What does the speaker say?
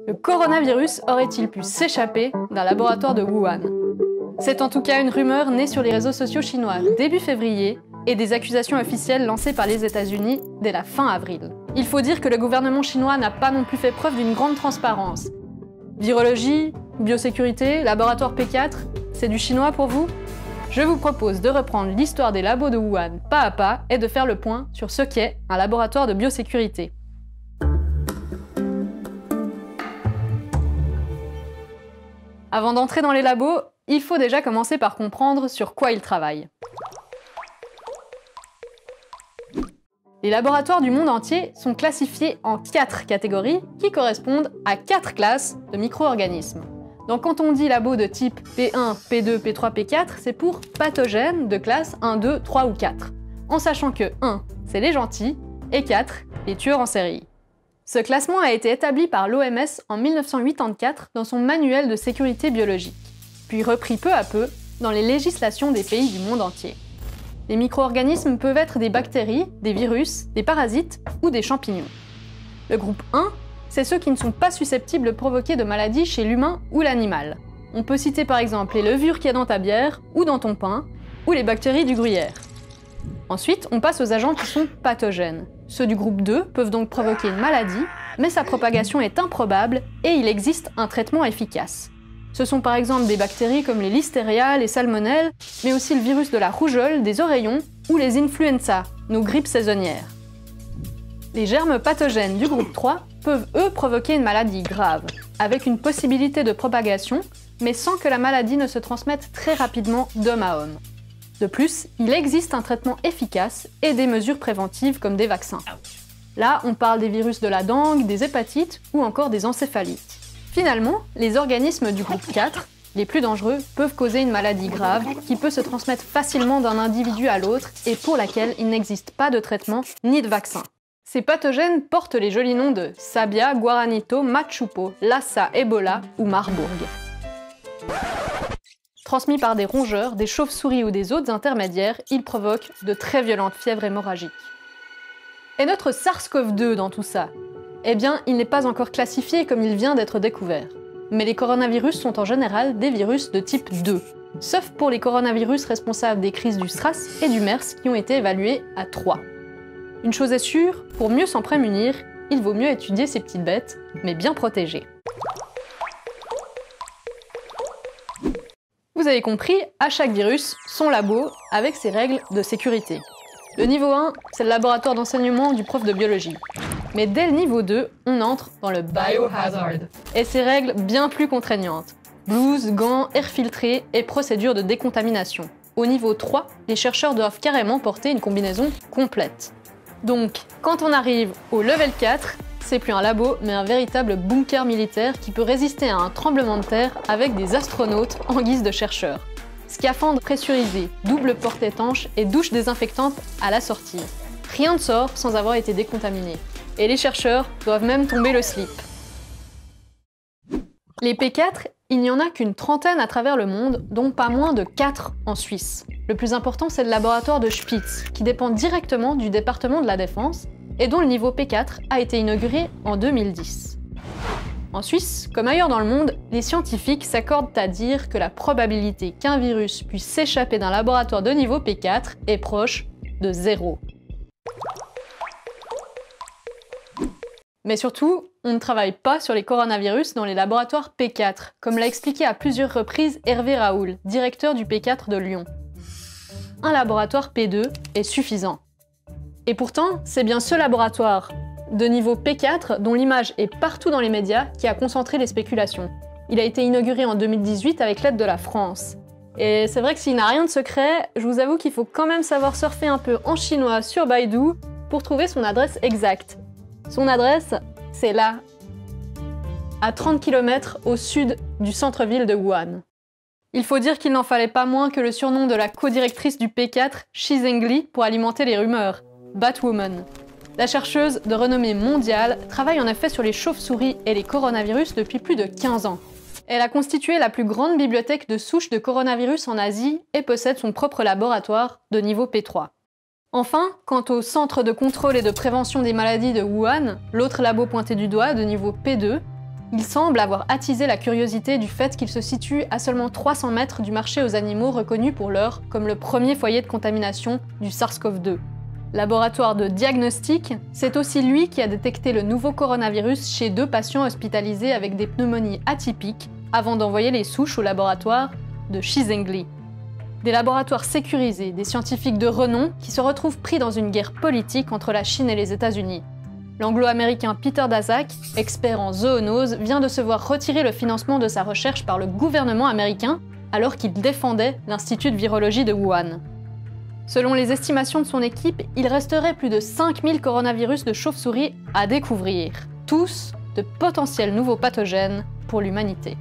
Le coronavirus aurait-il pu s'échapper d'un laboratoire de Wuhan? C'est en tout cas une rumeur née sur les réseaux sociaux chinois début février et des accusations officielles lancées par les États-Unis dès la fin avril. Il faut dire que le gouvernement chinois n'a pas non plus fait preuve d'une grande transparence. Virologie, biosécurité, laboratoire P4, c'est du chinois pour vous? Je vous propose de reprendre l'histoire des labos de Wuhan pas à pas et de faire le point sur ce qu'est un laboratoire de biosécurité. Avant d'entrer dans les labos, il faut déjà commencer par comprendre sur quoi ils travaillent. Les laboratoires du monde entier sont classifiés en 4 catégories qui correspondent à 4 classes de micro-organismes. Donc quand on dit labo de type P1, P2, P3, P4, c'est pour pathogènes de classe 1, 2, 3 ou 4. En sachant que 1, c'est les gentils, et 4, les tueurs en série. Ce classement a été établi par l'OMS en 1984 dans son manuel de sécurité biologique, puis repris peu à peu dans les législations des pays du monde entier. Les micro-organismes peuvent être des bactéries, des virus, des parasites ou des champignons. Le groupe 1, c'est ceux qui ne sont pas susceptibles de provoquer de maladies chez l'humain ou l'animal. On peut citer par exemple les levures qu'il y a dans ta bière ou dans ton pain, ou les bactéries du gruyère. Ensuite, on passe aux agents qui sont pathogènes. Ceux du groupe 2 peuvent donc provoquer une maladie, mais sa propagation est improbable et il existe un traitement efficace. Ce sont par exemple des bactéries comme les listeria, les salmonelles, mais aussi le virus de la rougeole, des oreillons ou les influenza, nos grippes saisonnières. Les germes pathogènes du groupe 3 peuvent eux provoquer une maladie grave, avec une possibilité de propagation, mais sans que la maladie ne se transmette très rapidement d'homme à homme. De plus, il existe un traitement efficace et des mesures préventives comme des vaccins. Là, on parle des virus de la dengue, des hépatites ou encore des encéphalites. Finalement, les organismes du groupe 4, les plus dangereux, peuvent causer une maladie grave qui peut se transmettre facilement d'un individu à l'autre et pour laquelle il n'existe pas de traitement ni de vaccin. Ces pathogènes portent les jolis noms de Sabia, Guaranito, Machupo, Lassa, Ebola ou Marburg. Transmis par des rongeurs, des chauves-souris ou des autres intermédiaires, ils provoquent de très violentes fièvres hémorragiques. Et notre SARS-CoV-2 dans tout ça? Eh bien, il n'est pas encore classifié comme il vient d'être découvert. Mais les coronavirus sont en général des virus de type 2, sauf pour les coronavirus responsables des crises du SRAS et du MERS qui ont été évalués à 3. Une chose est sûre, pour mieux s'en prémunir, il vaut mieux étudier ces petites bêtes, mais bien protégées. Vous avez compris, à chaque virus, son labo, avec ses règles de sécurité. Le niveau 1, c'est le laboratoire d'enseignement du prof de biologie. Mais dès le niveau 2, on entre dans le biohazard. Et ses règles bien plus contraignantes. Blouse, gants, air filtré et procédures de décontamination. Au niveau 3, les chercheurs doivent carrément porter une combinaison complète. Donc, quand on arrive au level 4, c'est plus un labo, mais un véritable bunker militaire qui peut résister à un tremblement de terre avec des astronautes en guise de chercheurs. Scaphandre pressurisé, double porte étanche et douche désinfectante à la sortie. Rien ne sort sans avoir été décontaminé. Et les chercheurs doivent même tomber le slip. Les P4, il n'y en a qu'une trentaine à travers le monde, dont pas moins de 4 en Suisse. Le plus important, c'est le laboratoire de Spitz, qui dépend directement du département de la Défense, et dont le niveau P4 a été inauguré en 2010. En Suisse, comme ailleurs dans le monde, les scientifiques s'accordent à dire que la probabilité qu'un virus puisse s'échapper d'un laboratoire de niveau P4 est proche de 0. Mais surtout, on ne travaille pas sur les coronavirus dans les laboratoires P4, comme l'a expliqué à plusieurs reprises Hervé Raoul, directeur du P4 de Lyon. Un laboratoire P2 est suffisant. Et pourtant, c'est bien ce laboratoire de niveau P4 dont l'image est partout dans les médias qui a concentré les spéculations. Il a été inauguré en 2018 avec l'aide de la France. Et c'est vrai que s'il n'a rien de secret, je vous avoue qu'il faut quand même savoir surfer un peu en chinois sur Baidu pour trouver son adresse exacte. Son adresse, c'est là, à 30 km au sud du centre-ville de Wuhan. Il faut dire qu'il n'en fallait pas moins que le surnom de la co-directrice du P4, Shi Zhengli, pour alimenter les rumeurs, Batwoman. La chercheuse de renommée mondiale travaille en effet sur les chauves-souris et les coronavirus depuis plus de 15 ans. Elle a constitué la plus grande bibliothèque de souches de coronavirus en Asie et possède son propre laboratoire de niveau P3. Enfin, quant au Centre de contrôle et de prévention des maladies de Wuhan, l'autre labo pointé du doigt de niveau P2, Il semble avoir attisé la curiosité du fait qu'il se situe à seulement 300 mètres du marché aux animaux reconnu pour l'heure comme le premier foyer de contamination du SARS-CoV-2. Laboratoire de diagnostic, c'est aussi lui qui a détecté le nouveau coronavirus chez 2 patients hospitalisés avec des pneumonies atypiques avant d'envoyer les souches au laboratoire de Shizengli. Des laboratoires sécurisés, des scientifiques de renom qui se retrouvent pris dans une guerre politique entre la Chine et les États-Unis. L'anglo-américain Peter Daszak, expert en zoonose, vient de se voir retirer le financement de sa recherche par le gouvernement américain alors qu'il défendait l'Institut de virologie de Wuhan. Selon les estimations de son équipe, il resterait plus de 5000 coronavirus de chauve-souris à découvrir, tous de potentiels nouveaux pathogènes pour l'humanité.